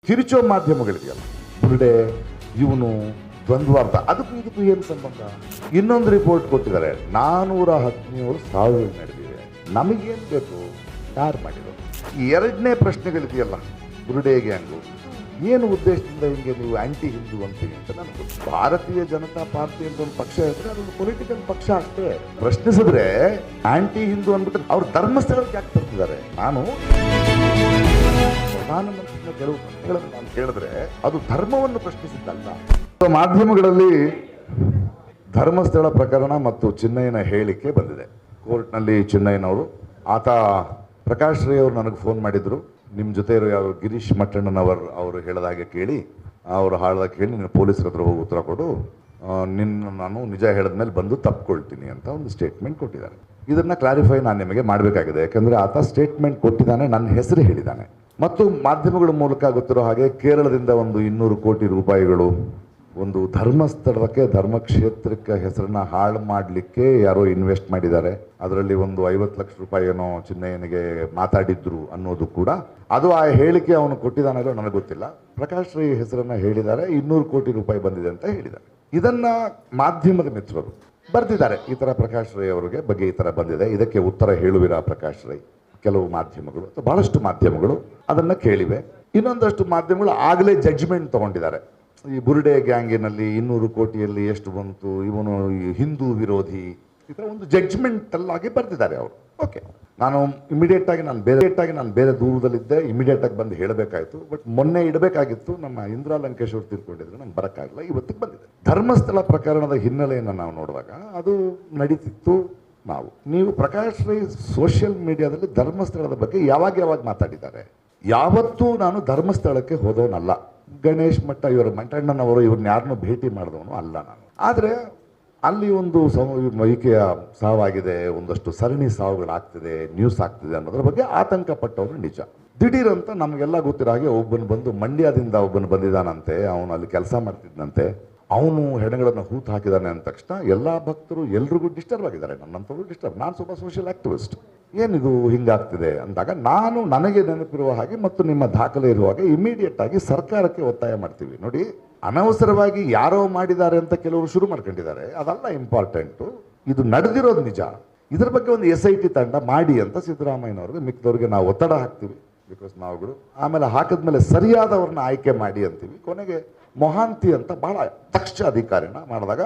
ಕಿರಿಚೋ ಮಾಧ್ಯಮಗಳಿದೆಯಲ್ಲ, ಬುರುಡೆ, ಇವನು ದ್ವಂದ್ವಾರ್ಥ, ಅದಕ್ಕೂ ಇದಕ್ಕೂ ಏನು ಸಂಬಂಧ? ಇನ್ನೊಂದು ರಿಪೋರ್ಟ್ ಕೊಟ್ಟಿದ್ದಾರೆ, 417 ಸಾವಿರ ನಡೆದಿದೆ. ನಮಗೇನು ಬೇಕು? ಯಾರು ಮಾಡಿದ್ರು? ಈ ಎರಡನೇ ಪ್ರಶ್ನೆಗಳಿದೆಯಲ್ಲ, ಬುರುಡೆ ಗ್ಯಾಂಗು ಏನು ಉದ್ದೇಶದಿಂದ ಹಿಂಗೆ ನೀವು ಆಂಟಿ ಹಿಂದೂ ಅಂತೀವಿ ಅಂತ ನನಗೆ ಗೊತ್ತು. ಭಾರತೀಯ ಜನತಾ ಪಾರ್ಟಿ ಅಂತ ಒಂದು ಪಕ್ಷ ಇದ್ರೆ ಅದೊಂದು ಪೊಲಿಟಿಕಲ್ ಪಕ್ಷ ಅಷ್ಟೇ. ಪ್ರಶ್ನಿಸಿದ್ರೆ ಆಂಟಿ ಹಿಂದೂ ಅಂದ್ಬಿಟ್ಟು ಅವ್ರು ಧರ್ಮಸ್ಥಳಕ್ಕೆ ಯಾಕೆ ತರ್ತಿದ್ದಾರೆ? ನಾನು ಪ್ರಧಾನಮಂತ್ರಿನ ಕೆಲವು ಪ್ರಶ್ನೆಗಳನ್ನು ನಾನು ಕೇಳಿದ್ರೆ ಅದು ಧರ್ಮವನ್ನು ಪ್ರಶ್ನಿಸಿದ್ದಲ್ಲ. ಮಾಧ್ಯಮಗಳಲ್ಲಿ ಧರ್ಮಸ್ಥಳ ಪ್ರಕರಣ ಮತ್ತು ಚಿನ್ನಯ್ಯನ ಹೇಳಿಕೆ ಬಂದಿದೆ. ಕೋರ್ಟ್ನಲ್ಲಿ ಚಿನ್ನಯ್ಯನವರು, ಆತ ಪ್ರಕಾಶ್ ರೈ ಅವರು ನನಗೆ ಫೋನ್ ಮಾಡಿದ್ರು, ನಿಮ್ಮ ಜೊತೆ ಇರೋ ಯಾವ ಗಿರೀಶ್ ಮಟ್ಟಣ್ಣನವರು ಹೇಳಿದ ಹಾಗೆ ಕೇಳಿ, ಅವರು ಹಾಳ್ದಾಗ ಕೇಳಿ ನೀನು ಪೊಲೀಸರ ಹತ್ರ ಹೋಗಿ ಉತ್ತರ ಕೊಡು, ನಾನು ನಿಜ ಹೇಳಿದ್ಮೇಲೆ ಬಂದು ತಪ್ಪಿಕೊಳ್ತೀನಿ ಅಂತ ಒಂದು ಸ್ಟೇಟ್ಮೆಂಟ್ ಕೊಟ್ಟಿದ್ದಾರೆ. ಇದನ್ನು ಕ್ಲಾರಿಫೈ ನಾನು ನಿಮಗೆ ಮಾಡಬೇಕಾಗಿದೆ, ಯಾಕಂದರೆ ಆತ ಸ್ಟೇಟ್ಮೆಂಟ್ ಕೊಟ್ಟಿದ್ದಾನೆ, ನನ್ನ ಹೆಸರು ಹೇಳಿದ್ದಾನೆ. ಮತ್ತು ಮಾಧ್ಯಮಗಳ ಮೂಲಕ ಗೊತ್ತಿರೋ ಹಾಗೆ ಕೇರಳದಿಂದ ಒಂದು 200 ಕೋಟಿ ರೂಪಾಯಿಗಳು ಒಂದು ಧರ್ಮಸ್ಥಳಕ್ಕೆ, ಧರ್ಮಕ್ಷೇತ್ರಕ್ಕೆ ಹೆಸರನ್ನ ಹಾಳು ಮಾಡಲಿಕ್ಕೆ ಯಾರೋ ಇನ್ವೆಸ್ಟ್ ಮಾಡಿದ್ದಾರೆ. ಅದರಲ್ಲಿ ಒಂದು 50 ಲಕ್ಷ ರೂಪಾಯಿ ಏನೋ ಚಿನ್ನಯ್ಯನಿಗೆ ಮಾತಾಡಿದ್ರು ಅನ್ನೋದು ಕೂಡ, ಅದು ಆ ಹೇಳಿಕೆ ಅವನು ಕೊಟ್ಟಿದ್ದಾನೋ ನನಗೆ ಗೊತ್ತಿಲ್ಲ. ಪ್ರಕಾಶ್ ರೈ ಹೆಸರನ್ನ ಹೇಳಿದ್ದಾರೆ, 200 ಕೋಟಿ ರೂಪಾಯಿ ಬಂದಿದೆ ಅಂತ ಹೇಳಿದ್ದಾರೆ. ಇದನ್ನ ಮಾಧ್ಯಮದ ಮಿತ್ರರು ಬರೆದಿದ್ದಾರೆ, ಈ ಥರ ಪ್ರಕಾಶ್ ರೈ ಅವರಿಗೆ ಬಗ್ಗೆ ಈ ಥರ ಬಂದಿದೆ, ಇದಕ್ಕೆ ಉತ್ತರ ಹೇಳುವಿರಾ ಪ್ರಕಾಶ್ ರೈ? ಕೆಲವು ಮಾಧ್ಯಮಗಳು, ಬಹಳಷ್ಟು ಮಾಧ್ಯಮಗಳು ಅದನ್ನು ಕೇಳಿವೆ. ಇನ್ನೊಂದಷ್ಟು ಮಾಧ್ಯಮಗಳು ಆಗಲೇ ಜಡ್ಜ್ಮೆಂಟ್ ತಗೊಂಡಿದ್ದಾರೆ. ಈ ಬುರುಡೆ ಗ್ಯಾಂಗಿನಲ್ಲಿ 200 ಕೋಟಿಯಲ್ಲಿ ಎಷ್ಟು ಬಂತು, ಇವನು ಹಿಂದೂ ವಿರೋಧಿ, ಈ ಥರ ಒಂದು ಜಡ್ಜ್ಮೆಂಟಲ್ಲಾಗಿ ಬರೆದಿದ್ದಾರೆ ಅವರು. ಓಕೆ, ನಾನು ಇಮಿಡಿಯೇಟ್ ಆಗಿ ನಾನು ಬೇರೆ ದೂರದಲ್ಲಿದ್ದೆ, ಇಮಿಡಿಯೇಟ್ ಆಗಿ ಬಂದು ಹೇಳಬೇಕಾಯಿತು. ಬಟ್ ಮೊನ್ನೆ ಇಡಬೇಕಾಗಿತ್ತು, ನಮ್ಮ ಇಂದಿರಾ ಲಂಕೇಶ್ ಅವರು ತೀರ್ಕೊಂಡಿದ್ರು, ನಂಗೆ ಬರೋಕ್ಕಾಗಲ್ಲ, ಇವತ್ತಿಗೆ ಬಂದಿದೆ. ಧರ್ಮಸ್ಥಳ ಪ್ರಕರಣದ ಹಿನ್ನೆಲೆಯನ್ನು ನಾವು ನೋಡುವಾಗ ಅದು ನಡೀತಿತ್ತು. ನೀವು ಪ್ರಕಾಶ್ ರೈ ಸೋಷಿಯಲ್ ಮೀಡಿಯಾದಲ್ಲಿ ಧರ್ಮಸ್ಥಳದ ಬಗ್ಗೆ ಯಾವಾಗ ಮಾತಾಡಿದ್ದಾರೆ? ಯಾವತ್ತೂ ನಾನು ಧರ್ಮಸ್ಥಳಕ್ಕೆ ಹೋದವನಲ್ಲ. ಗಣೇಶ್ ಮಟ್ಟ ಇವರು ಮಂಟಣ್ಣನವರು ಇವ್ರನ್ನ ಯಾರನ್ನೂ ಭೇಟಿ ಮಾಡಿದವನು ಅಲ್ಲ ನಾನು. ಆದರೆ ಅಲ್ಲಿ ಒಂದು ವೈದ್ಯಕೀಯ ಸಾವಾಗಿದೆ, ಒಂದಷ್ಟು ಸರಣಿ ಸಾವುಗಳಾಗ್ತಿದೆ, ನ್ಯೂಸ್ ಆಗ್ತಿದೆ ಅನ್ನೋದ್ರ ಬಗ್ಗೆ ಆತಂಕ ಪಟ್ಟವರು ನಿಜ. ದಿಢೀರಂತ ನಮಗೆಲ್ಲ ಗೊತ್ತಿರೋ ಹಾಗೆ ಒಬ್ಬನು ಮಂಡ್ಯದಿಂದ ಬಂದಿದ್ದಾನಂತೆ, ಅವನು ಅಲ್ಲಿ ಕೆಲಸ ಮಾಡ್ತಿದ್ದಂತೆ, ಅವನು ಹೆಣಗಳನ್ನು ಹೂತು ಹಾಕಿದ್ದಾನೆ ಅಂದ ತಕ್ಷಣ ಎಲ್ಲ ಭಕ್ತರು ಎಲ್ರಿಗೂ ಡಿಸ್ಟರ್ಬ್ ಆಗಿದ್ದಾರೆ, ನನ್ನಂಥವ್ರು ಡಿಸ್ಟರ್ಬ್. ನಾನು ಸ್ವಲ್ಪ ಸೋಷಿಯಲ್ ಆಕ್ಟಿವಿಸ್ಟ್, ಏನಿದು ಹಿಂಗಾಗ್ತಿದೆ ಅಂದಾಗ ನನಗೆ ನೆನಪಿರುವ ಹಾಗೆ ಮತ್ತು ನಿಮ್ಮ ದಾಖಲೆ ಇರುವ ಹಾಗೆ ಇಮಿಡಿಯೇಟ್ ಆಗಿ ಸರ್ಕಾರಕ್ಕೆ ಒತ್ತಾಯ ಮಾಡ್ತೀವಿ. ನೋಡಿ, ಅನವಸರವಾಗಿ ಯಾರೋ ಮಾಡಿದ್ದಾರೆ ಅಂತ ಕೆಲವರು ಶುರು ಮಾಡ್ಕೊಂಡಿದ್ದಾರೆ, ಅದಲ್ಲ ಇಂಪಾರ್ಟೆಂಟು. ಇದು ನಡೆದಿರೋದು ನಿಜ. ಇದ್ರ ಬಗ್ಗೆ ಒಂದು SIT ತಂಡ ಮಾಡಿ ಅಂತ ಸಿದ್ದರಾಮಯ್ಯನವ್ರಿಗೆ ಮಿಕ್ಕಿದವ್ರಿಗೆ ನಾವು ಒತ್ತಡ ಹಾಕ್ತೀವಿ, ಬಿಕಾಸ್ ನಾವುಗಳು. ಆಮೇಲೆ ಹಾಕಿದ್ಮೇಲೆ ಸರಿಯಾದವ್ರನ್ನ ಆಯ್ಕೆ ಮಾಡಿ ಅಂತೀವಿ. ಕೊನೆಗೆ ಮೊಹಾಂತಿ ಅಂತ ಬಹಳ ದಕ್ಷ ಅಧಿಕಾರಿನ ಮಾಡಿದಾಗ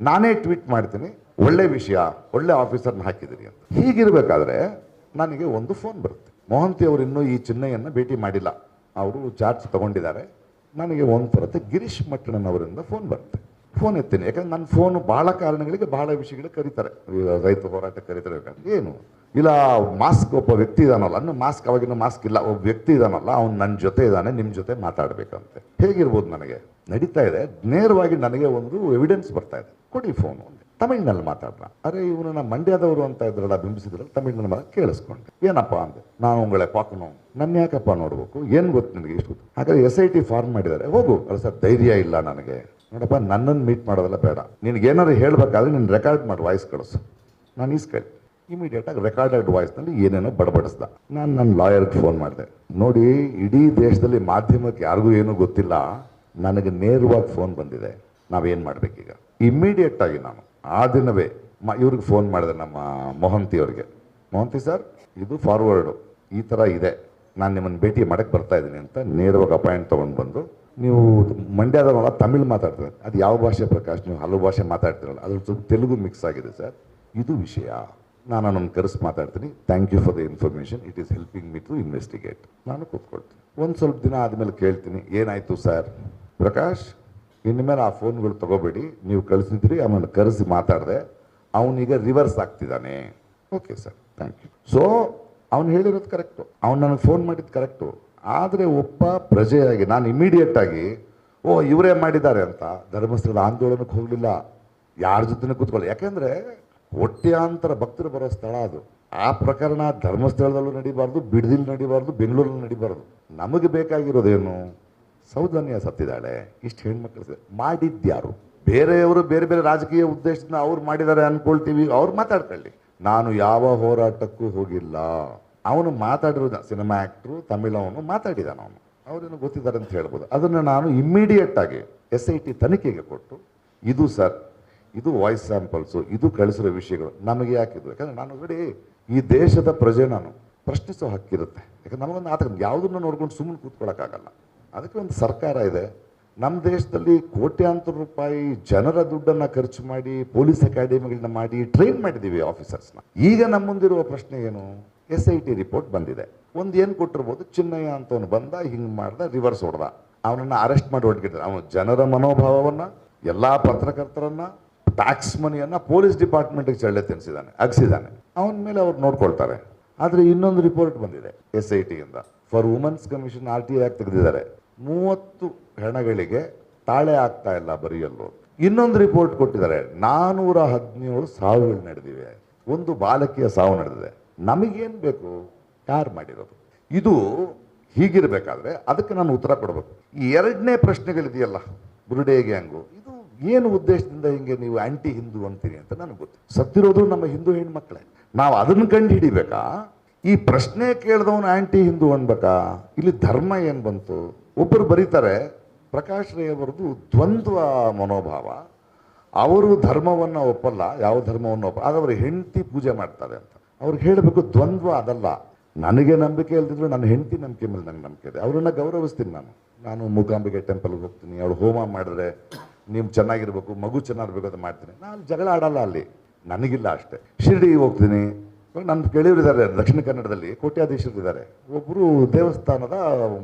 ನಾನೇ ಟ್ವೀಟ್ ಮಾಡ್ತೀನಿ, ಒಳ್ಳೆ ವಿಷಯ, ಒಳ್ಳೆ ಆಫೀಸರ್ನ ಹಾಕಿದ್ದೀರಿ ಅಂತ. ಹೀಗಿರಬೇಕಾದ್ರೆ ನನಗೆ ಒಂದು ಫೋನ್ ಬರುತ್ತೆ, ಮೊಹಾಂತಿ ಅವರು ಇನ್ನೂ ಈ ಚಿನ್ನಯ್ಯನ ಭೇಟಿ ಮಾಡಿಲ್ಲ, ಅವರು ಚಾರ್ಜ್ ತಗೊಂಡಿದ್ದಾರೆ. ನನಗೆ ಒಂದು ಬರುತ್ತೆ, ಗಿರೀಶ್ ಮಟ್ಟಣ್ಣನವರಿಂದ ಫೋನ್ ಬರುತ್ತೆ. ಫೋನ್ ಎತ್ತೀನಿ, ಯಾಕಂದ್ರೆ ನನ್ನ ಫೋನು ಭಾಳ ಕಾರಣಗಳಿಗೆ ಭಾಳ ವಿಷಯಗಳಿಗೆ ಕರೀತಾರೆ, ರೈತ ಹೋರಾಟಕ್ಕೆ ಕರೀತಾರೆ. ಏನು ಇಲ್ಲ, ಮಾಸ್ಕ್ ಒಬ್ಬ ವ್ಯಕ್ತಿ ಇದಾನಲ್ಲ, ಮಾಸ್ಕ್ ಅವಾಗಿನ ಮಾಸ್ಕ್ ಇಲ್ಲ, ಒಬ್ಬ ವ್ಯಕ್ತಿ ಇದಾನಲ್ಲ, ಅವ್ನು ನನ್ನ ಜೊತೆ ಇದ್ದಾನೆ, ನಿಮ್ಮ ಜೊತೆ ಮಾತಾಡಬೇಕಂತೆ. ಹೇಗಿರ್ಬೋದು? ನನಗೆ ನಡೀತಾ ಇದೆ, ನೇರವಾಗಿ ನನಗೆ ಒಂದು ಎವಿಡೆನ್ಸ್ ಬರ್ತಾ ಇದೆ, ಕೊಡಿ ಫೋನು. ತಮಿಳ್ನಲ್ಲಿ ಮಾತಾಡ್ರ, ಅರೆ ಇವನು ನಮ್ಮ ಮಂಡ್ಯದವರು ಅಂತ ಇದ್ರಲ್ಲ, ಬಿಂಬಿಸಿದ್ರಲ್ಲ, ತಮಿಳ್ನಲ್ಲಿ ಮಾತ್ರ ಕೇಳಿಸ್ಕೊಂಡೆ. ಏನಪ್ಪ ಅಂದೆ, ನಾನು ಉಂಗಳೇ ಪಾಕನು, ನನ್ನ ಯಾಕಪ್ಪ ನೋಡ್ಬೇಕು, ಏನು ಗೊತ್ತು ನಿನಗೆ ಇಷ್ಟು? ಹಾಗಾದ್ರೆ SIT ಫಾರ್ಮ್ ಮಾಡಿದ್ದಾರೆ, ಹೋಗು. ಅಲ್ಲ ಸರ್, ಧೈರ್ಯ ಇಲ್ಲ ನನಗೆ. ನೋಡಪ್ಪ, ನನ್ನನ್ನು ಮೀಟ್ ಮಾಡೋದಲ್ಲ ಬೇಡ, ನಿನಗೇನಾದ್ರು ಹೇಳಬೇಕಾದ್ರೆ ನೀನು ರೆಕಾರ್ಡ್ ಮಾಡಿ ವಾಯ್ಸ್ ಕಳಿಸು, ನಾನು ಈಸ್ಕಳಿ. ಇಮಿಡಿಯೇಟಾಗಿ ರೆಕಾರ್ಡೆಡ್ ವಾಯ್ಸ್ನಲ್ಲಿ ಏನೇನೋ ಬಡಬಡಿಸ್ದ. ನಾನು ನನ್ನ ಲಾಯರ್ಗೆ ಫೋನ್ ಮಾಡಿದೆ, ನೋಡಿ ಇಡೀ ದೇಶದಲ್ಲಿ ಮಾಧ್ಯಮಕ್ಕೆ ಯಾರಿಗೂ ಏನೂ ಗೊತ್ತಿಲ್ಲ, ನನಗೆ ನೇರವಾಗಿ ಫೋನ್ ಬಂದಿದೆ, ನಾವೇನು ಮಾಡಬೇಕೀಗ? ಇಮಿಡಿಯೇಟ್ ಆಗಿ ನಾನು ಆ ದಿನವೇ ಇವ್ರಿಗೆ ಫೋನ್ ಮಾಡಿದೆ, ನಮ್ಮ ಮೊಹಂತಿ ಅವ್ರಿಗೆ. ಮೊಹಂತಿ ಸರ್, ಇದು ಫಾರ್ವರ್ಡು ಈ ಥರ ಇದೆ, ನಾನು ನಿಮ್ಮನ್ನು ಭೇಟಿ ಮಾಡೋಕ್ಕೆ ಬರ್ತಾ ಇದ್ದೀನಿ ಅಂತ ನೇರವಾಗಿ ಅಪಾಯಿಂಟ್ ತೊಗೊಂಡು ಬಂದು, ನೀವು ಮಂಡ್ಯದವಲ್ಲ, ತಮಿಳು ಮಾತಾಡ್ತಾರೆ, ಅದು ಯಾವ ಭಾಷೆ ಪ್ರಕಾಶ್? ನೀವು ಹಲವು ಭಾಷೆ ಮಾತಾಡ್ತೀರಲ್ಲ, ಅದ್ರ ಸ್ವಲ್ಪ ತೆಲುಗು ಮಿಕ್ಸ್ ಆಗಿದೆ ಸರ್, ಇದು ವಿಷಯ. ನಾನು ನನ್ನ ಕರೆಸಿ ಮಾತಾಡ್ತೀನಿ, thank you for the information, it is helping me to investigate. ನಾನು ಕೂತ್ಕೊಳ್ತೀನಿ. ಒಂದು ಸ್ವಲ್ಪ ದಿನ ಆದಮೇಲೆ ಕೇಳ್ತೀನಿ, ಏನಾಯಿತು ಸರ್? ಪ್ರಕಾಶ್, ಇನ್ಮೇಲೆ ಆ ಫೋನ್ಗಳು ತೊಗೋಬೇಡಿ, ನೀವು ಕಳಿಸಿದ್ರಿ, ಆಮೇಲೆ ಕರೆಸಿ ಮಾತಾಡಿದೆ, ಅವನೀಗ ರಿವರ್ಸ್ ಆಗ್ತಿದ್ದಾನೆ. Okay sir, thank you. So ಅವ್ನು ಹೇಳಿರೋದು ಕರೆಕ್ಟು, ಅವ್ನು ನನಗೆ ಫೋನ್ ಮಾಡಿದ್ದು ಕರೆಕ್ಟು. ಆದರೆ ಒಬ್ಬ ಪ್ರಜೆಯಾಗಿ ನಾನು ಇಮಿಡಿಯೇಟಾಗಿ ಇವರೇ ಮಾಡಿದ್ದಾರೆ ಅಂತ ಧರ್ಮಸ್ಥಳದ ಆಂದೋಲನಕ್ಕೆ ಹೋಗಲಿಲ್ಲ, ಯಾರ ಜೊತೆ ಕೂತ್ಕೊಳ್ಳಿ. ಯಾಕೆಂದರೆ ಕೋಟ್ಯಾಂತರ ಭಕ್ತರು ಬರೋ ಸ್ಥಳ ಅದು. ಆ ಪ್ರಕರಣ ಧರ್ಮಸ್ಥಳದಲ್ಲೂ ನಡಿಬಾರ್ದು, ಬಿಡದಿಲ್ಲಿ ನಡಿಬಾರ್ದು, ಬೆಂಗಳೂರಲ್ಲಿ ನಡಿಬಾರ್ದು. ನಮಗೆ ಬೇಕಾಗಿರೋದೇನು? ಸೌಜನ್ಯ ಸತ್ತಿದ್ದಾಳೆ, ಇಷ್ಟು ಹೆಣ್ಮಕ್ಳು ಮಾಡಿದ್ಯಾರು? ಬೇರೆಯವರು ಬೇರೆ ಬೇರೆ ರಾಜಕೀಯ ಉದ್ದೇಶದಿಂದ ಅವ್ರು ಮಾಡಿದ್ದಾರೆ ಅಂದ್ಕೊಳ್ತೀವಿ, ಅವ್ರು ಮಾತಾಡ್ಕೊಳ್ಳಿ. ನಾನು ಯಾವ ಹೋರಾಟಕ್ಕೂ ಹೋಗಿಲ್ಲ. ಅವನು ಮಾತಾಡಿರೋದು, ಸಿನಿಮಾ ಆ್ಯಕ್ಟ್ರು, ತಮಿಳವನು ಮಾತಾಡಿದಾನ. ಅವನು ಅವ್ರೇನು ಗೊತ್ತಿದ್ದಾರೆ ಅಂತ ಹೇಳ್ಬೋದು. ಅದನ್ನು ನಾನು ಇಮ್ಮಿಡಿಯೇಟ್ ಆಗಿ SIT ತನಿಖೆಗೆ ಕೊಟ್ಟು, ಇದು ಸರ್, ಇದು ವಾಯ್ಸ್ ಸ್ಯಾಂಪಲ್ಸು, ಇದು ಕಳಿಸಿರೋ ವಿಷಯಗಳು ನಮಗೆ ಯಾಕಿದು, ಯಾಕಂದರೆ ನಾನು ನೋಡಿ ಈ ದೇಶದ ಪ್ರಜೆ, ನಾನು ಪ್ರಶ್ನಿಸೋ ಹಕ್ಕಿರುತ್ತೆ. ಯಾಕಂದ್ರೆ ನಮಗೊಂದು ಆತ ಯಾವುದನ್ನು ನೋಡ್ಕೊಂಡು ಸುಮ್ಮನೆ ಕೂತ್ಕೊಳ್ಳೋಕ್ಕಾಗಲ್ಲ. ಅದಕ್ಕೆ ಒಂದು ಸರ್ಕಾರ ಇದೆ. ನಮ್ಮ ದೇಶದಲ್ಲಿ ಕೋಟ್ಯಾಂತರ ರೂಪಾಯಿ ಜನರ ದುಡ್ಡನ್ನು ಖರ್ಚು ಮಾಡಿ ಪೊಲೀಸ್ ಅಕಾಡೆಮಿಗಳನ್ನ ಮಾಡಿ ಟ್ರೈನ್ ಮಾಡಿದ್ದೀವಿ ಆಫೀಸರ್ಸ್ನ. ಈಗ ನಮ್ಮ ಮುಂದಿರುವ ಪ್ರಶ್ನೆ ಏನು? SIT ರಿಪೋರ್ಟ್ ಬಂದಿದೆ. ಒಂದು ಏನು ಕೊಟ್ಟಿರ್ಬೋದು, ಚಿನ್ನಯ್ಯ ಅಂತವನು ಬಂದ, ಹಿಂಗೆ ಮಾಡ್ದ, ರಿವರ್ಸ್ ಹೊಡೆದ, ಅವನನ್ನು ಅರೆಸ್ಟ್ ಮಾಡಿ ಹೊರಟಿದ್ದಾರೆ. ಅವನು ಜನರ ಮನೋಭಾವವನ್ನು, ಎಲ್ಲ ಪತ್ರಕರ್ತರನ್ನು, ಟ್ಯಾಕ್ಸ್ ಮನಿಯನ್ನು ಪೊಲೀಸ್ ಡಿಪಾರ್ಟ್ಮೆಂಟಿಗೆ ಚಳ್ಳೆ ತಿನ್ನಿಸಿದ್ದಾನೆ, ಅಗಿಸಿದ್ದಾನೆ. ಅವನ ಮೇಲೆ ಅವ್ರು ನೋಡ್ಕೊಳ್ತಾರೆ. ಆದರೆ ಇನ್ನೊಂದು ರಿಪೋರ್ಟ್ ಬಂದಿದೆ SITಯಿಂದ. ಫಾರ್ ವುಮೆನ್ಸ್ ಕಮಿಷನ್ RTI ಆಗಿ ತೆಗೆದಿದ್ದಾರೆ. 30 ಹೆಣಗಳಿಗೆ ತಾಳೆ ಆಗ್ತಾ ಇಲ್ಲ ಬರೆಯಲು. ಇನ್ನೊಂದು ರಿಪೋರ್ಟ್ ಕೊಟ್ಟಿದ್ದಾರೆ, 417 ಸಾವುಗಳು ನಡೆದಿವೆ, ಒಂದು ಬಾಲಕಿಯ ಸಾವು ನಡೆದಿದೆ. ನಮಗೇನು ಬೇಕು? ಯಾರು ಮಾಡಿರೋದು? ಇದು ಹೀಗಿರಬೇಕಾದ್ರೆ ಅದಕ್ಕೆ ನಾನು ಉತ್ತರ ಕೊಡಬೇಕು. ಈ ಎರಡನೇ ಪ್ರಶ್ನೆಗಳಿದೆಯಲ್ಲ, ಬುರುಡೆ ಗ್ಯಾಂಗು, ಇದು ಏನು ಉದ್ದೇಶದಿಂದ ಹಿಂಗೆ ನೀವು ಆಂಟಿ ಹಿಂದೂ ಅಂತೀರಿ ಅಂತ ನನಗೆ ಗೊತ್ತು. ಸತ್ತಿರೋದು ನಮ್ಮ ಹಿಂದೂ ಹೆಣ್ಮಕ್ಳೇ. ನಾವು ಅದನ್ನು ಕಂಡು ಹಿಡಿಬೇಕಾ? ಈ ಪ್ರಶ್ನೆ ಕೇಳಿದವನು ಆಂಟಿ ಹಿಂದೂ ಅನ್ಬೇಕಾ? ಇಲ್ಲಿ ಧರ್ಮ ಏನು ಬಂತು? ಒಬ್ಬರು ಬರೀತಾರೆ, ಪ್ರಕಾಶ್ ರೈ ಅವರದು ದ್ವಂದ್ವ ಮನೋಭಾವ, ಅವರು ಧರ್ಮವನ್ನು ಒಪ್ಪಲ್ಲ, ಯಾವ ಧರ್ಮವನ್ನು ಒಪ್ಪಲ್ಲ, ಆದರೆ ಅವರು ಹೆಂಡತಿ ಪೂಜೆ ಮಾಡ್ತಾರೆ ಅಂತ. ಅವ್ರಿಗೆ ಹೇಳಬೇಕು, ದ್ವಂದ್ವ ಅದಲ್ಲ. ನನಗೆ ನಂಬಿಕೆ ಇಲ್ದಿದ್ರು ನನ್ನ ಹೆಂಡತಿ ನಂಬಿಕೆ ಮೇಲೆ ನನಗೆ ನಂಬಿಕೆ ಇದೆ, ಅವರನ್ನು ಗೌರವಿಸ್ತೀನಿ. ನಾನು ಮೂಕಾಂಬಿಕೆ ಟೆಂಪಲ್ಗೆ ಹೋಗ್ತೀನಿ, ಅವಳು ಹೋಮ ಮಾಡಿದ್ರೆ ನೀವು ಚೆನ್ನಾಗಿರ್ಬೇಕು, ಮಗು ಚೆನ್ನಾಗಿರ್ಬೇಕು ಅಂತ ಮಾಡ್ತೀನಿ. ನಾನು ಜಗಳ ಆಡಲ್ಲ ಅಲ್ಲಿ, ನನಗಿಲ್ಲ ಅಷ್ಟೇ. ಶಿರ್ಡಿಗೆ ಹೋಗ್ತೀನಿ, ನನ್ನ ಗೆಳೆಯರಿದ್ದಾರೆ ದಕ್ಷಿಣ ಕನ್ನಡದಲ್ಲಿ, ಕೋಟ್ಯಾಧೀಶರಿದ್ದಾರೆ. ಒಬ್ಬರು ದೇವಸ್ಥಾನದ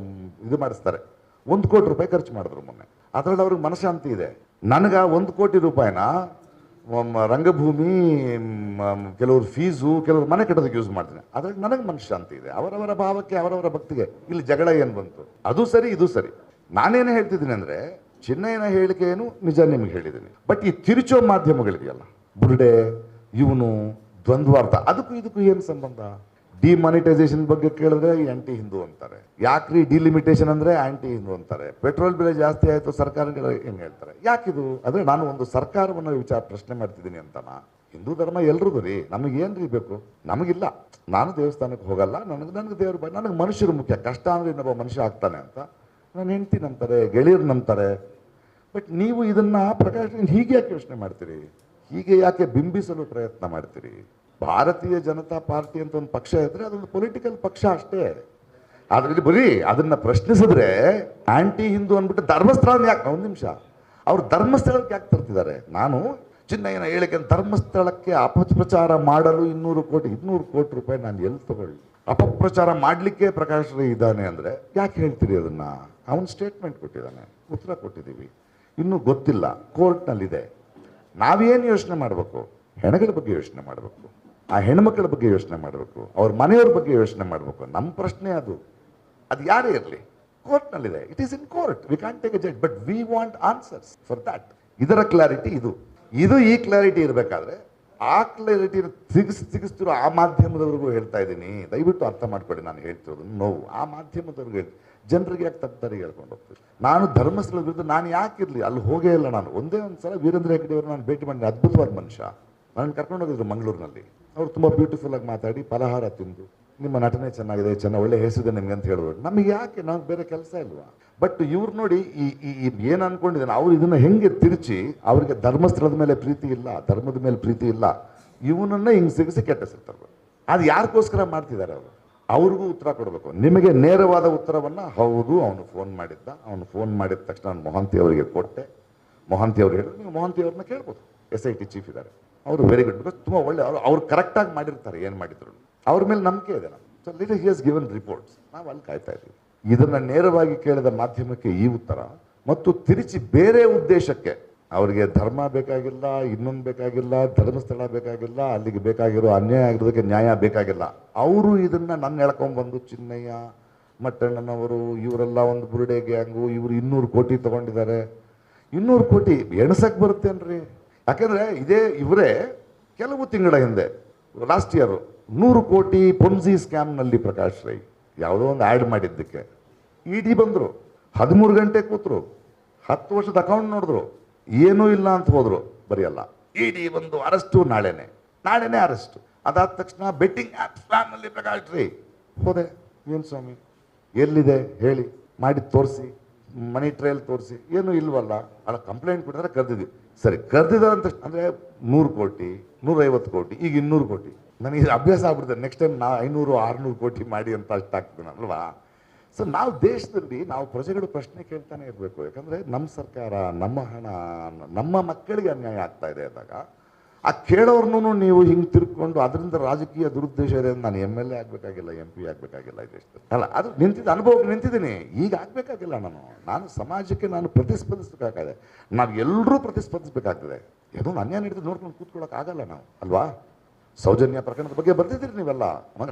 ಇದು ಮಾಡಿಸ್ತಾರೆ, 1 ಕೋಟಿ ರೂಪಾಯಿ ಖರ್ಚು ಮಾಡಿದ್ರು ಮೊನ್ನೆ. ಅದರಲ್ಲಿ ಅವ್ರಿಗೆ ಮನಃಶಾಂತಿ ಇದೆ. ನನಗೆ 1 ಕೋಟಿ ರೂಪಾಯಿನ ರಂಗಭೂಮಿ, ಕೆಲವರು ಫೀಸು, ಕೆಲವರು ಮನೆ ಕಟ್ಟೋದಕ್ಕೆ ಯೂಸ್ ಮಾಡ್ತೀನಿ. ಅದ್ರಲ್ಲಿ ನನಗೆ ಮನಃಶಾಂತಿ ಇದೆ. ಅವರವರ ಭಾವಕ್ಕೆ, ಅವರವರ ಭಕ್ತಿಗೆ ಇಲ್ಲಿ ಜಗಳ ಏನು ಬಂತು? ಅದು ಸರಿ, ಇದು ಸರಿ. ನಾನೇನು ಹೇಳ್ತಿದ್ದೀನಿ ಅಂದರೆ, ಚಿನ್ನಯ್ಯನ ಹೇಳಿಕೆ ಏನು ನಿಜ ನಿಮಗೆ ಹೇಳಿದ್ದೀನಿ. ಬಟ್ ಈ ತಿರುಚೋ ಮಾಧ್ಯಮಗಳಿದೆಯಲ್ಲ, ಬುರುಡೆ, ಇವನು, ದ್ವಂದ್ವಾರ್ಥ, ಅದಕ್ಕೂ ಇದಕ್ಕೂ ಏನು ಸಂಬಂಧ? ಡಿಮಾನಿಟೈಸೇಷನ್ ಬಗ್ಗೆ ಕೇಳಿದ್ರೆ ಆಂಟಿ ಹಿಂದೂ ಅಂತಾರೆ. ಯಾಕ್ರಿ ಡಿಲಿಮಿಟೇಷನ್ ಅಂದರೆ ಆಂಟಿ ಹಿಂದೂ ಅಂತಾರೆ. ಪೆಟ್ರೋಲ್ ಬೆಲೆ ಜಾಸ್ತಿ ಆಯಿತು, ಸರ್ಕಾರಗಳು ಹೆಂಗೆ ಹೇಳ್ತಾರೆ? ಯಾಕಿದು? ಅಂದರೆ ನಾನು ಒಂದು ಸರ್ಕಾರವನ್ನು ಪ್ರಶ್ನೆ ಮಾಡ್ತಿದ್ದೀನಿ ಅಂತನಾ? ಹಿಂದೂ ಧರ್ಮ ಎಲ್ರಿಗೂ ರೀ, ನಮಗೇನು ರೀ ಬೇಕು? ನಮಗಿಲ್ಲ. ನಾನು ದೇವಸ್ಥಾನಕ್ಕೆ ಹೋಗಲ್ಲ, ನನಗೆ ದೇವ್ರ ಬಗ್ಗೆ, ನನಗೆ ಮನುಷ್ಯರು ಮುಖ್ಯ. ಕಷ್ಟ ಅಂದರೆ ಇನ್ನೊಬ್ಬ ಮನುಷ್ಯ ಆಗ್ತಾನೆ ಅಂತ ನನ್ನ ಹೆಂಡತಿ ನಂಬ್ತಾರೆ, ಗೆಳೆಯರು ನಂಬ್ತಾರೆ. ಬಟ್ ನೀವು ಇದನ್ನು ಪ್ರಕಾಶ್ ಹೀಗೆ ಯಾಕೆ ಯೋಚನೆ ಮಾಡ್ತೀರಿ? ಹೀಗೆ ಯಾಕೆ ಬಿಂಬಿಸಲು ಪ್ರಯತ್ನ ಮಾಡ್ತೀರಿ? ಭಾರತೀಯ ಜನತಾ ಪಾರ್ಟಿ ಅಂತ ಒಂದು ಪಕ್ಷ ಇದ್ದರೆ ಅದೊಂದು ಪೊಲಿಟಿಕಲ್ ಪಕ್ಷ ಅಷ್ಟೇ. ಅದರಲ್ಲಿ ಬರೀ ಅದನ್ನು ಪ್ರಶ್ನಿಸಿದ್ರೆ ಆಂಟಿ ಹಿಂದೂ ಅಂದ್ಬಿಟ್ಟು ಧರ್ಮಸ್ಥಳ ಯಾಕೆ? ಒಂದು ನಿಮಿಷ, ಅವ್ರು ಧರ್ಮಸ್ಥಳಕ್ಕೆ ಯಾಕೆ ತರ್ತಿದ್ದಾರೆ? ನಾನು ಚಿನ್ನಯ್ಯನ ಹೇಳಿಕೆ ಧರ್ಮಸ್ಥಳಕ್ಕೆ ಅಪಪ್ರಚಾರ ಮಾಡಲು 200 ಕೋಟಿ ರೂಪಾಯಿ ನಾನು ಎಲ್ಲಿ ತಗೊಳ್ಳಿ? ಅಪಪ್ರಚಾರ ಮಾಡಲಿಕ್ಕೆ ಪ್ರಕಾಶ್ ರೈ ಇದ್ದಾನೆ ಅಂದರೆ ಯಾಕೆ ಹೇಳ್ತೀರಿ ಅದನ್ನು? ಅವನು ಸ್ಟೇಟ್ಮೆಂಟ್ ಕೊಟ್ಟಿದ್ದಾನೆ, ಉತ್ತರ ಕೊಟ್ಟಿದ್ದೀವಿ. ಇನ್ನೂ ಗೊತ್ತಿಲ್ಲ, ಕೋರ್ಟ್ನಲ್ಲಿದೆ. ನಾವೇನು ಯೋಚನೆ ಮಾಡಬೇಕು? ಹೆಣಗಳ ಬಗ್ಗೆ ಯೋಚನೆ ಮಾಡಬೇಕು, ಆ ಹೆಣ್ಮಕ್ಳ ಬಗ್ಗೆ ಯೋಚನೆ ಮಾಡಬೇಕು, ಅವ್ರ ಮನೆಯವ್ರ ಬಗ್ಗೆ ಯೋಚನೆ ಮಾಡಬೇಕು. ನಮ್ಮ ಪ್ರಶ್ನೆ ಅದು ಯಾರೇ ಇರಲಿ, ಕೋರ್ಟ್ನಲ್ಲಿದೆ. It is in court, we can take a judge, but we want answers for that. ಇದರ ಕ್ಲಾರಿಟಿ ಇದು. ಈ ಕ್ಲಾರಿಟಿ ಇರಬೇಕಾದ್ರೆ ಆ ಕ್ಲಾರಿಟಿ ಸಿಗಿಸ್ತಿರೋ ಆ ಮಾಧ್ಯಮದವ್ರಿಗೂ ಹೇಳ್ತಾ ಇದ್ದೀನಿ, ದಯವಿಟ್ಟು ಅರ್ಥ ಮಾಡ್ಕೊಳ್ಳಿ. ನಾನು ಹೇಳ್ತಿರೋದು ನೋವು ಆ ಮಾಧ್ಯಮದವ್ರಿಗೆ ಹೇಳಿ, ಜನರಿಗೆ ಯಾಕೆ ತಪ್ಪದಾರಿ ಹೇಳ್ಕೊಂಡು ಹೋಗ್ತೀವಿ? ನಾನು ಧರ್ಮಸ್ಥಳದ ವಿರುದ್ಧ ನಾನು ಯಾಕಿರಲಿ, ಅಲ್ಲಿ ಹೋಗೇ ಇಲ್ಲ. ನಾನು ಒಂದೇ ಒಂದು ಸಲ ವೀರೇಂದ್ರ ಹೆಗ್ಗಡೆ ಅವರು ನಾನು ಭೇಟಿ ಮಾಡಿದ ಅದ್ಭುತವಾದ ಮನುಷ್ಯ. ನಾನು ಕರ್ಕೊಂಡು ಹೋಗಿದ್ರು ಮಂಗಳೂರಿನಲ್ಲಿ. ಅವರು ತುಂಬ ಬ್ಯೂಟಿಫುಲ್ ಆಗಿ ಮಾತಾಡಿ, ಫಲಹಾರ ತಿಂದು, ನಿಮ್ಮ ನಟನೆ ಚೆನ್ನಾಗಿದೆ, ಒಳ್ಳೆ ಹೆಸರಿದೆ ನಿಮ್ಗೆ ಅಂತ ಹೇಳ್ಬೋದು. ನಮಗೆ ಯಾಕೆ? ನಮ್ಗೆ ಬೇರೆ ಕೆಲಸ ಇಲ್ವಾ? ಬಟ್ ಇವ್ರು ನೋಡಿ ಏನು ಅನ್ಕೊಂಡಿದ್ದಾನೆ, ಅವ್ರು ಇದನ್ನು ಹೆಂಗೆ ತಿರುಚಿ, ಅವರಿಗೆ ಧರ್ಮಸ್ಥಳದ ಮೇಲೆ ಪ್ರೀತಿ ಇಲ್ಲ, ಧರ್ಮದ ಮೇಲೆ ಪ್ರೀತಿ ಇಲ್ಲ, ಇವನನ್ನು ಹಿಂಗೆ ಸಿಗಿಸಿ ಕೆಟ್ಟ ಸಿಗ್ತಾರೆ. ಅದು ಯಾರಿಗೋಸ್ಕರ ಮಾಡ್ತಿದ್ದಾರೆ ಅವರು? ಅವ್ರಿಗೂ ಉತ್ತರ ಕೊಡಬೇಕು. ನಿಮಗೆ ನೇರವಾದ ಉತ್ತರವನ್ನು, ಹೌದು ಅವನು ಫೋನ್ ಮಾಡಿದ್ದ, ಅವನು ಫೋನ್ ಮಾಡಿದ ತಕ್ಷಣ ನಾನು ಮೊಹಂತಿ ಅವರಿಗೆ ಕೊಟ್ಟೆ. ಮೊಹಂತಿ ಅವ್ರು ಹೇಳಿದ್ರು, ನೀವು ಮೊಹಂತಿ ಅವ್ರನ್ನ ಕೇಳ್ಬೋದು. SIT ಚೀಫ್ ಇದ್ದಾರೆ, ಅವರು ವೆರಿ ಗುಡ್, ಬಿಕಾಸ್ ತುಂಬ ಒಳ್ಳೆ, ಅವ್ರು ಕರೆಕ್ಟಾಗಿ ಮಾಡಿರ್ತಾರೆ ಏನು ಮಾಡಿದ್ರು. ಅವ್ರ ಮೇಲೆ ನಂಬಿಕೆ ಇದೆ ನಮ್ಗೆ. ಸೊ ಲಿಟಲ್ ಹಿ ಹಸ್ ಗಿವನ್ ರಿಪೋರ್ಟ್ಸ್, ನಾವು ಅಲ್ಲಿ ಕಾಯ್ತಾ ಇದ್ದೀವಿ. ಇದನ್ನು ನೇರವಾಗಿ ಕೇಳಿದ ಮಾಧ್ಯಮಕ್ಕೆ ಈ ಉತ್ತರ, ಮತ್ತು ತಿರುಚಿ ಬೇರೆ ಉದ್ದೇಶಕ್ಕೆ, ಅವರಿಗೆ ಧರ್ಮ ಬೇಕಾಗಿಲ್ಲ, ಇನ್ನೊಂದು ಬೇಕಾಗಿಲ್ಲ, ಧರ್ಮಸ್ಥಳ ಬೇಕಾಗಿಲ್ಲ, ಅಲ್ಲಿಗೆ ಬೇಕಾಗಿರೋ ಅನ್ಯಾಯ ಆಗಿರೋದಕ್ಕೆ ನ್ಯಾಯ ಬೇಕಾಗಿಲ್ಲ. ಅವರು ಇದನ್ನು ನನ್ನ ಎಳ್ಕೊಂಡ್ಬಂದು ಚಿನ್ನಯ್ಯ, ಮಟ್ಟಣ್ಣನವರು, ಇವರೆಲ್ಲ ಒಂದು ಬುರುಡೆ ಗ್ಯಾಂಗು, ಇವರು 200 ಕೋಟಿ ತೊಗೊಂಡಿದ್ದಾರೆ. 200 ಕೋಟಿ ಎಣಸಕ್ಕೆ ಬರುತ್ತೇನ್ರಿ? ಯಾಕೆಂದರೆ ಇವರೇ ಕೆಲವು ತಿಂಗಳ ಹಿಂದೆ, ಲಾಸ್ಟ್ ಇಯರು 100 ಕೋಟಿ ಪೊನ್ಸಿ ಸ್ಕ್ಯಾಮ್ನಲ್ಲಿ ಪ್ರಕಾಶ್ ರೈ ಯಾವುದೋ ಒಂದು ಆ್ಯಡ್ ಮಾಡಿದ್ದಕ್ಕೆ ED ಬಂದರು, 13 ಗಂಟೆ ಕೂತರು, 10 ವರ್ಷದ ಅಕೌಂಟ್ ನೋಡಿದ್ರು, ಏನೂ ಇಲ್ಲ ಅಂತ ಹೋದರು. ಬರೆಯಲ್ಲ, ED ಬಂದು ಅರೆಸ್ಟು, ನಾಳೆನೇ ಅರೆಸ್ಟು. ಅದಾದ ತಕ್ಷಣ ಬೆಟ್ಟಿಂಗ್ ಆ್ಯಪ್ ಸ್ಕ್ಯಾಮ್ನಲ್ಲಿ ಪ್ರಕಾಶ್ ರೈ ಹೋದೆ. ಏನು ಸ್ವಾಮಿ ಎಲ್ಲಿದೆ ಹೇಳಿ? ಮಾಡಿ ತೋರಿಸಿ, ಮನಿ ಟ್ರಯಲ್ ತೋರಿಸಿ, ಏನೂ ಇಲ್ವಲ್ಲ, ಅಲ್ಲ ಕಂಪ್ಲೇಂಟ್ ಕೊಟ್ಟಿದ್ರೆ ಕರೆದಿದ್ವಿ. ಸರಿ, ಕರೆದಿದ್ದಾರೆ ಅಂತ ಅಂದರೆ 100 ಕೋಟಿ 150 ಕೋಟಿ, ಈಗ 200 ಕೋಟಿ. ನನಗೆ ಅಭ್ಯಾಸ ಆಗ್ಬಿಡ್ತದೆ, ನೆಕ್ಸ್ಟ್ ಟೈಮ್ ನಾವು 500 600 ಕೋಟಿ ಮಾಡಿ ಅಂತ ಅಷ್ಟಾಗ್ತದೆ ಅಲ್ವಾ. ಸೊ ನಾವು ದೇಶದಲ್ಲಿ ನಾವು ಪ್ರಜೆಗಳು ಪ್ರಶ್ನೆ ಕೇಳ್ತಾನೆ ಇರಬೇಕು. ಯಾಕಂದರೆ ನಮ್ಮ ಸರ್ಕಾರ, ನಮ್ಮ ಹಣ, ನಮ್ಮ ಮಕ್ಕಳಿಗೆ ಅನ್ಯಾಯ ಆಗ್ತಾ ಇದೆ ಅಂದಾಗ ಆ ಕೇಳೋರ್ನೂ ನೀವು ಹಿಂಗೆ ತಿರ್ಕೊಂಡು ಅದರಿಂದ ರಾಜಕೀಯ ದುರುದ್ದೇಶ ಇದೆ. ನಾನು MLA ಆಗಬೇಕಾಗಿಲ್ಲ, MP ಆಗಬೇಕಾಗಿಲ್ಲ ಈ ದೇಶದಲ್ಲಿ. ಅಲ್ಲ, ಅದು ಅನುಭವಕ್ಕೆ ನಿಂತಿದ್ದೀನಿ. ಈಗ ಆಗಬೇಕಾಗಿಲ್ಲ. ನಾನು ಸಮಾಜಕ್ಕೆ ನಾನು ಪ್ರತಿಸ್ಪಂದಿಸಬೇಕಾಗಿದೆ. ನಾವು ಎಲ್ಲರೂ ಪ್ರತಿಸ್ಪಂದಿಸಬೇಕಾಗ್ತದೆ. ಏನೋ ಅನ್ಯಾಯ ನಡೀತದೆ ನೋಡ್ಕೊಂಡು ಕೂತ್ಕೊಳ್ಳೋಕ್ಕಾಗಲ್ಲ ನಾವು, ಅಲ್ವಾ. ಸೌಜನ್ಯ ಪ್ರಕರಣದ ಬಗ್ಗೆ ಬರ್ತಿದ್ದೀರಿ ನೀವೆಲ್ಲ.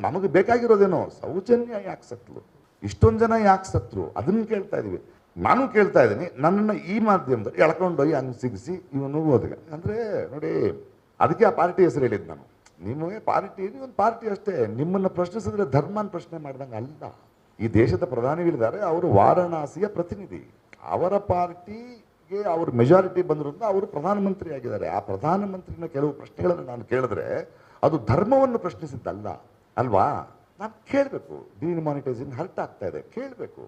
ನಮಗೆ ಬೇಕಾಗಿರೋದೇನೋ ಸೌಜನ್ಯ ಯಾಕೆ ಸತ್ಲು, ಇಷ್ಟೊಂದು ಜನ ಯಾಕೆ ಸತ್ರು, ಅದನ್ನು ಕೇಳ್ತಾ ಇದೀವಿ. ನಾನು ಕೇಳ್ತಾ ಇದ್ದೀನಿ, ನನ್ನನ್ನು ಈ ಮಾಧ್ಯಮದಲ್ಲಿ ಎಳ್ಕೊಂಡೋಗಿ ಹಂಗೆ ಸಿಗಿಸಿ ಇವನು ಓದಿಗೆ ಅಂದರೆ ನೋಡಿ, ಅದಕ್ಕೆ ಆ ಪಾರ್ಟಿ ಹೆಸರು ಹೇಳಿದ್ದು ನಾನು. ನಿಮಗೆ ಪಾರ್ಟಿ ಒಂದು ಪಾರ್ಟಿ ಅಷ್ಟೇ. ನಿಮ್ಮನ್ನು ಪ್ರಶ್ನಿಸಿದ್ರೆ ಧರ್ಮನ ಪ್ರಶ್ನೆ ಮಾಡ್ದಂಗೆ ಅಲ್ಲ. ಈ ದೇಶದ ಪ್ರಧಾನಿಗಳಿದ್ದಾರೆ, ಅವರು ವಾರಣಾಸಿಯ ಪ್ರತಿನಿಧಿ. ಅವರ ಪಾರ್ಟಿಗೆ ಅವ್ರ ಮೆಜಾರಿಟಿ ಬಂದಿರೋದ್ರಿಂದ ಅವರು ಪ್ರಧಾನಮಂತ್ರಿ ಆಗಿದ್ದಾರೆ. ಆ ಪ್ರಧಾನಮಂತ್ರಿನ ಕೆಲವು ಪ್ರಶ್ನೆಗಳನ್ನು ನಾನು ಕೇಳಿದ್ರೆ ಅದು ಧರ್ಮವನ್ನು ಪ್ರಶ್ನಿಸಿದ್ದಲ್ಲ, ಅಲ್ವಾ. ನಾನು ಕೇಳಬೇಕು. ಡಿಮಾನಿಟೈಸೇಷನ್ ಹರ್ಟ್ ಆಗ್ತಾ ಇದೆ, ಕೇಳಬೇಕು.